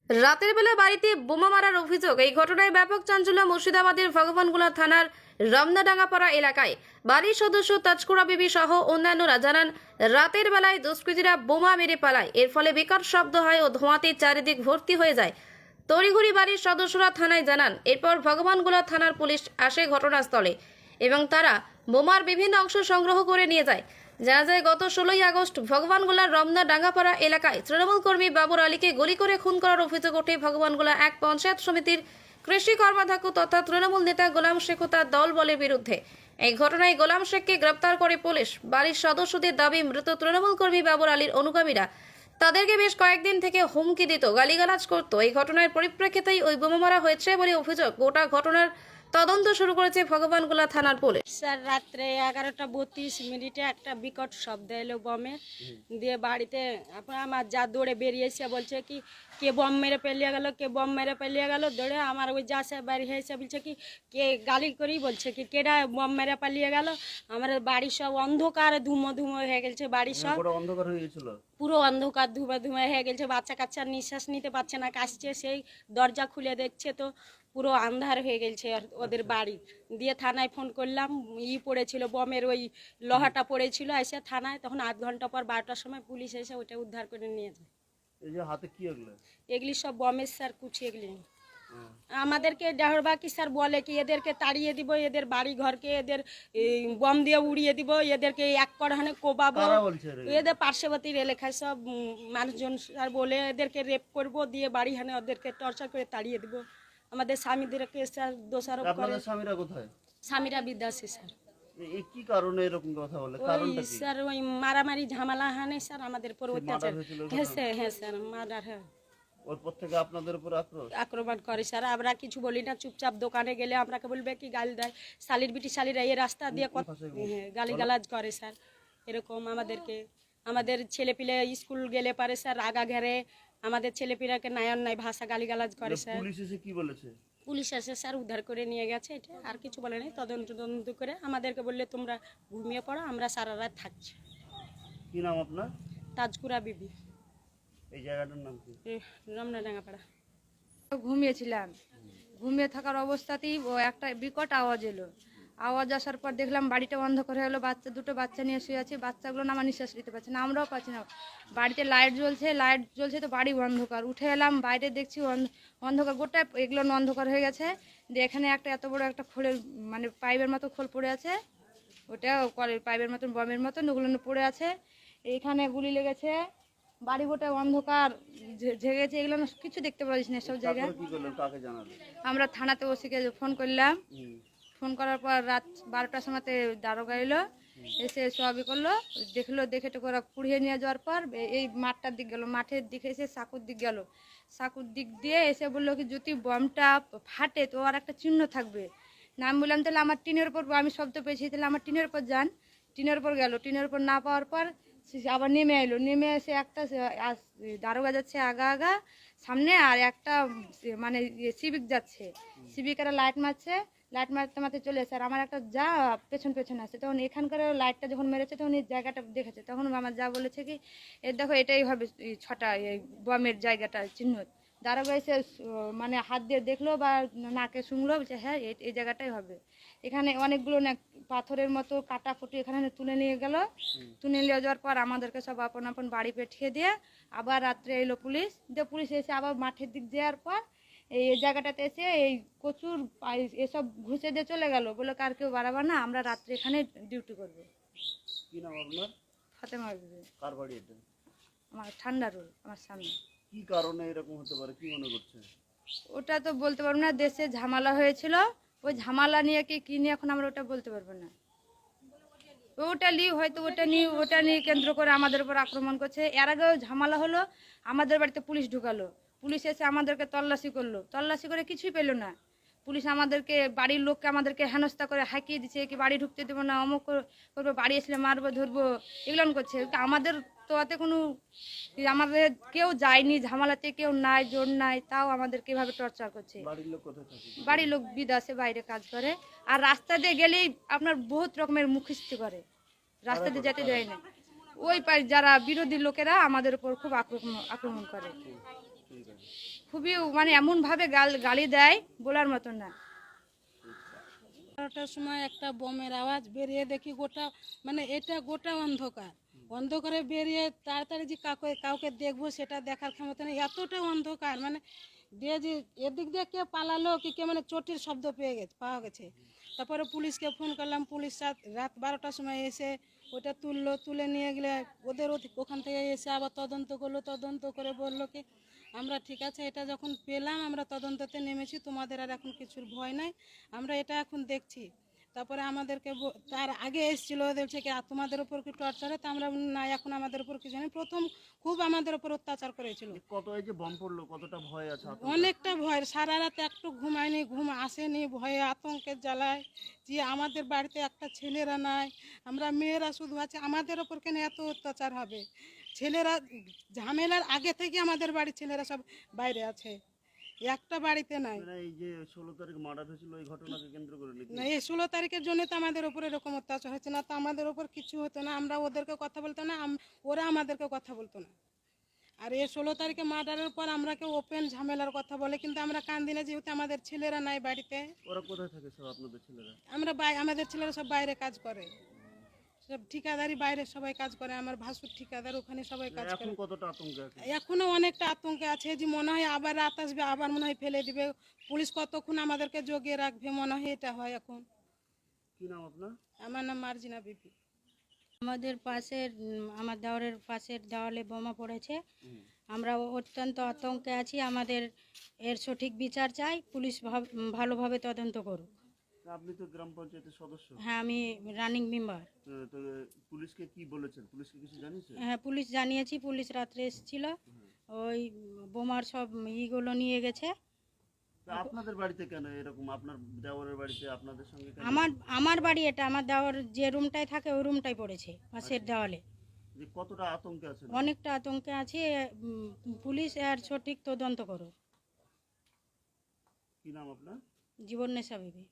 রাতের বেলা বাড়িতে বোমা মারার অভিযোগ। এই ঘটনায় ব্যাপক চাঞ্চল্য মুর্শিদাবাদের ভগবানগোলা থানার রমনাডাঙ্গাপাড়া এলাকায়। বাড়ির সদস্য তাজকুরা বিবি সহ অন্যান্যরা জানান, রাতের বেলায় দুষ্কৃতীরা বোমা মেরে পালায়। এর ফলে বিকট শব্দ হয় ও ধোঁয়াতে চারিদিক ভর্তি হয়ে যায়। তড়িঘড়ি বাড়ির সদস্যরা থানায় জানান। এরপর ভগবানগোলা থানার পুলিশ আসে ঘটনাস্থলে এবং তারা বোমার বিভিন্ন অংশ সংগ্রহ করে নিয়ে যায়। জানা যায়, গত 16ই আগস্ট ভগবানগোলার রমনা ডাঙ্গাপাড়া এলাকায় তৃণমূল কর্মী বাবুর আলীকে গুলি করে খুন করার অভিযোগ ওঠে ভগবানগোলা এক পঞ্চায়েত সমিতির কৃষি কর্মাধ্যক্ষ তথা তৃণমূল নেতা গোলাম শেখ ও তার দল বলের বিরুদ্ধে। এই ঘটনায় গোলাম শেখকে গ্রেপ্তার করে পুলিশ। বাড়ির সদস্যদের দাবি, মৃত তৃণমূল কর্মী বাবুর আলীর অনুগামীরা তাদেরকে বেশ কয়েকদিন থেকে হুমকি দিত, গালিগালাজ করত। এই ঘটনার পরিপ্রেক্ষিতেই ওই বোমা মারা হয়েছে বলে অভিযোগ। গোটা ঘটনার তদন্ত শুরু করেছে ভগবানগোলা থানার পুলিশ। স্যার, রাত্রে 11:32 একটা বিকট শব্দ এলো বমের। দিয়ে বাড়িতে আমার যা দৌড়ে বেরিয়েছে, বলছে কি কে বম মেরে পেলিয়ে গেল, কে বম মেরে পেলিয়ে গেল। দৌড়ে আমার ওই যা সে বাড়ি হয়েছে, বলছে কি কে গালি করি, বলছে কি কেডা বম মেরে পালিয়ে গেল। আমার বাড়ি সব অন্ধকার ধুমো ধুমো হয়ে গেছে, বাড়ি সব অন্ধকার হয়ে গেছিল, পুরো অন্ধকার ধুমে ধুমে হয়ে গেছে। বাচ্চা কাচ্চা নিঃশ্বাস নিতে পারছে না, কাশছে। সেই দরজা খুলে দেখছে তো পুরো আন্ধার হয়ে গেছে ওদের বাড়ি। দিয়ে থানায় ফোন করলাম, পড়েছিল বমের ওই লোহাটা পড়েছিল। এসে থানায় তখন আধ ঘন্টা পর 12টার সময় পুলিশ এসে ওটা উদ্ধার করে নিয়ে যায়। এই যে হাতে কি এগুলো? এগুলি সব বমের স্যার কুচি। এগুলি আমাদেরকে ডাহরবাকি স্যার বলে কি এদেরকে তাড়িয়ে দিব, এদের বাড়ি ঘরকে এদের বম দিয়ে উড়িয়ে দিব, এদেরকে এক করহানে কোবাবো। এদের পার্শ্ববর্তী এলাকায় সব মানুষজন স্যার বলে এদেরকে রেপ করব, দিয়ে বাড়ি হানে ওদেরকে টর্চার করে তাড়িয়ে দিব। আমাদের স্বামীদেরকে স্যার দোষারোপ করে। আপনাদের স্বামীরা কোথায়? স্বামীরা বিদেশে স্যার। এই কি কারণে এরকম কথা বলে? ওই কারণটা কি? স্যার ওই মারামারি ঝামেলা হানে স্যার আমাদের উপর অত্যাচার। হ্যাঁ স্যার, মার্ডার। হ্যাঁ, ওর পর থেকে আপনাদের উপর আক্রমণ করে স্যার। আমরা কিছু বলি না, চুপচাপ দোকানে গেলে আমরাকে বলবে কি গালি দেয়। শালির বিটি শালিরা এই রাস্তা দিয়ে গালিগালাজ করে স্যার। এরকম আমাদেরকে, আমাদের ছেলেপিলে স্কুল গেলে পারে স্যার রাগা ঘেরে আমাদের ছেলেপিলাকে নায়ন নাই ভাষা গালিগালাজ করে স্যার। পুলিশ এসে কি বলেছে? পুলিশ এসে স্যার উদ্ধার করে নিয়ে গেছে। এটা আর কিছু বলে নাই। তদন্ত করে আমাদেরকে বললে তোমরা ঘুমিয়ে পড়ো, আমরা সারা রাত থাকছি। কি নাম আপনার? তাজকুরা বিবি। এই জায়গাটার নাম কি? রমনাডাঙ্গাপাড়া। ঘুমিয়েছিলাম, ঘুমিয়ে থাকার অবস্থাতেই ও একটা বিকট আওয়াজ এলো। আওয়াজ আসার পর দেখলাম বাড়িটা অন্ধকার হয়ে গেলো। দুটো বাচ্চা নিয়ে শুয়ে আছে। বাচ্চাগুলো না আমার নিঃশ্বাস নিতে পারছে না, আমরাও পাচ্ছি না। বাড়িতে লাইট জ্বলছে তো বাড়ি অন্ধকার। উঠে এলাম, বাইরে দেখছি অন্ধকার, গোটা এগুলো অন্ধকার হয়ে গেছে। দিয়ে এখানে একটা এত বড় একটা খোলের মানে পাইপের মতো খোল পড়ে আছে, ওটা পাইপের মতন বমের মতন ওগুলো পড়ে আছে। এইখানে গুলি লেগেছে, বাড়ি গোটা অন্ধকার ঝেগেছে। এগুলো কিছু দেখতে পাচ্ছি না সব জায়গায়। আমরা থানাতে ওসিকে ফোন করলাম। ফোন করার পর রাত 12টার সময়তে দারোগা এলো, এসে সবই করলো, দেখে তো ওরা পুড়িয়ে নিয়ে যাওয়ার পর এই মাঠটার দিক গেল, মাঠের দিকে এসে সাঁকুর দিক গেল। সাঁকুর দিক দিয়ে এসে বললো কি যদি বমটা ফাটে তো আর একটা চিহ্ন থাকবে না। আমি বললাম তাহলে আমার টিনের উপর, আমি শব্দ পেয়েছি, তাহলে আমার টিনের উপর যান। টিনের উপর গেল, টিনের উপর না পাওয়ার পর আবার নেমে এলো। নেমে এসে একটা দারোগা যাচ্ছে আগা সামনে, আর একটা মানে সিভিক যাচ্ছে। সিভিকেরা লাইট মারছে, লাইট মারতে মারতে চলে এসে আর আমার একটা যা পেছন আছে। তখন এখানকার লাইটটা যখন মেরেছে তখন এই জায়গাটা দেখেছে। তখন আমার যা বলেছে কি এর দেখো এটাই হবে ছটা এই বমের জায়গাটা চিহ্ন। দারোগা এসে মানে হাত দিয়ে দেখলো বা নাকে শুনলো, বলছে হ্যাঁ এই জায়গাটাই হবে। এখানে অনেকগুলো না পাথরের মতো কাটা ফুটি এখানে তুলে নিয়ে গেল। তুলে নিয়ে যাওয়ার পর আমাদেরকে সব আপন আপন বাড়ি পাঠিয়ে দিয়ে আবার রাত্রে এলো পুলিশ। দিয়ে পুলিশ এসে আবার মাঠের দিক দেওয়ার পর এই জায়গাটাতে এসে এই প্রচুর এসব ঘুষে দিয়ে চলে গেল। বলে কার কেউ বাড়াবার না, আমরা রাত্রে এখানে ডিউটি করবো। কি নাম আপনার? ফাতেমা বিবি। কার বাড়ি এটা? আমার ঠান্ডা রোল, আমার সামনে। কি কারণে এরকম হতে পারে, কি মনে করছেন? ওটা তো বলতে পারবো না, দেশে ঝামেলা হয়েছিল, ওই ঝামেলা নিয়ে কি নিয়ে এখন আমরা ওটা বলতে পারবো না। ওটা নিয়ে হয়তো ওটা নিয়ে কেন্দ্র করে আমাদের উপর আক্রমণ করছে। এর আগেও ঝামেলা হলো, আমাদের বাড়িতে পুলিশ ঢুকালো। পুলিশ এসে আমাদেরকে তল্লাশি করলো, তল্লাশি করে কিছুই পেলো না। পুলিশ আমাদেরকে, বাড়ির লোককে আমাদেরকে হেনস্থা করে হাঁকিয়ে দিচ্ছে, কি বাড়ি ঢুকতে দেবো না, অমুক করবো, বাড়ি আসলে মারবো ধরবো, এগুলো করছে। আমাদের তো অতে কোনো, আমাদের কেউ যায়নি ঝামেলাতে, কেউ নাই, জোর নাই, তাও আমাদেরকে এভাবে টর্চার করছে। বাড়ির লোক বিদেশে বাইরে কাজ করে। আর রাস্তা দিয়ে গেলেই আপনার বহুত রকমের মুখস্থি করে, রাস্তা দিয়ে যেতে দেয় না। ওই যারা বিরোধী লোকেরা আমাদের উপর খুব আক্রমণ করে। খুবই মানে এমনভাবে গালি দেয় বলার মতন না। 12টার সময় একটা বোমের আওয়াজ, বেরিয়ে দেখি গোটা মানে এটা গোটা অন্ধকার। অন্ধকারে বেরিয়ে তাড়াতাড়ি যে কাউকে দেখবো সেটা দেখার ক্ষমতা নেই, এতটা অন্ধকার। মানে দিয়ে যে এদিক দিয়ে কে পালালো কি কে মানে চটির শব্দ পাওয়া গেছে। তারপরে পুলিশকে ফোন করলাম, পুলিশ রাত 12টার সময় এসে ওটা তুলে নিয়ে গেলে ওদের ওখান থেকে এসে আবার তদন্ত করলো। তদন্ত করে বললো কি আমরা ঠিক আছে, এটা যখন পেলাম আমরা তদন্ততে নেমেছি, তোমাদের আর এখন কিছুর ভয় নাই, আমরা এটা এখন দেখছি। তারপরে আমাদেরকে তার আগে এসেছিলো বলছে কি তোমাদের উপর কি টর্চার হয়, তা আমরা না এখন আমাদের উপর কিছু নেই। প্রথম খুব আমাদের উপর অত্যাচার করেছিল। কত এই যে বম পড়লো কতটা ভয় আছে আতঙ্ক? অনেকটা ভয়, সারা রাত একটু ঘুমায়নি, ঘুম আসেনি, ভয়ে আতঙ্কের জ্বালায় যে আমাদের বাড়িতে একটা ছেলেরা নাই, আমরা মেয়েরা শুধু আছে, আমাদের ওপর কেন এত অত্যাচার হবে। ছেলেরা ঝামেলার আগে থেকে আমাদের বাড়ির ছেলেরা সব বাইরে আছে, একটা বাড়িতে নাই। মানে এই যে 16 তারিখ মার্ডার হয়েছিল এই ঘটনাকে কেন্দ্র করে নাকি? না, এই 16 তারিখের জন্য তো আমাদের উপর এরকম অত্যাচার হচ্ছে, না তো আমাদের উপর কিছু হতো না, আমরা ওদেরকে কথা বলতো না, ওরা আমাদেরকে কথা বলতো না। আর এই 16 তারিখে মার্ডারের পর আমরা কেউ ওপেন ঝামেলার কথা বলে, কিন্তু আমরা কান দিনে যেহেতু আমাদের ছেলেরা নাই বাড়িতে, ওরা কোথায় থাকে সব আপনাদের ছেলেরা? আমরা আমাদের ছেলেরা সব বাইরে কাজ করে, সব ঠিকাদারি বাইরে সবাই কাজ করে। আমার ভাসুর ঠিকাদার, ওখানে সবাই কাজ এখন করে। কতটা আতঙ্কে আছে? এখনো অনেকটা আতঙ্কে আছে যে মনে হয় আবার রাত আসবে, আবার মনে হয় ফেলে দিবে পুলিশ, কতক্ষণ আমাদেরকে জগিয়ে রাখবে মনে হয়, এটা হয় এখন। কি নাম আপনার? আমার নাম মার্জিনা বিপি। আমাদের পাশের আমার দেওয়ারের পাশের দেওয়ালে বোমা পড়েছে, আমরা অত্যন্ত আতঙ্কে আছি। আমাদের এর সঠিক বিচার চাই, পুলিশ ভালোভাবে তদন্ত করুক। আপনি তো গ্রাম পঞ্চায়েতের সদস্য। হ্যাঁ, আমি রানিং মেম্বার। তো পুলিশকে কি বলেছেন? পুলিশকে কিছু জানিয়েছে? হ্যাঁ, পুলিশ জানিয়েছি, পুলিশ রাত্রে এসেছিল, ওই বোমার সব ইগুলো নিয়ে গেছে। তা আপনাদের বাড়িতে কেন এরকম? আপনার দেওরের বাড়িতে আপনাদের সঙ্গে কেন? আমার বাড়ি এটা, আমার দেওয়ার যে রুমটাই থাকে ওই রুমটাই পড়েছে পাশের দেওয়ালে। যে কতটা আতঙ্কে আছে? অনেকটা আতঙ্কে আছে, পুলিশ এর সঠিক তদন্ত করুক। কি নাম আপনার? জীবন নেশা বিবি।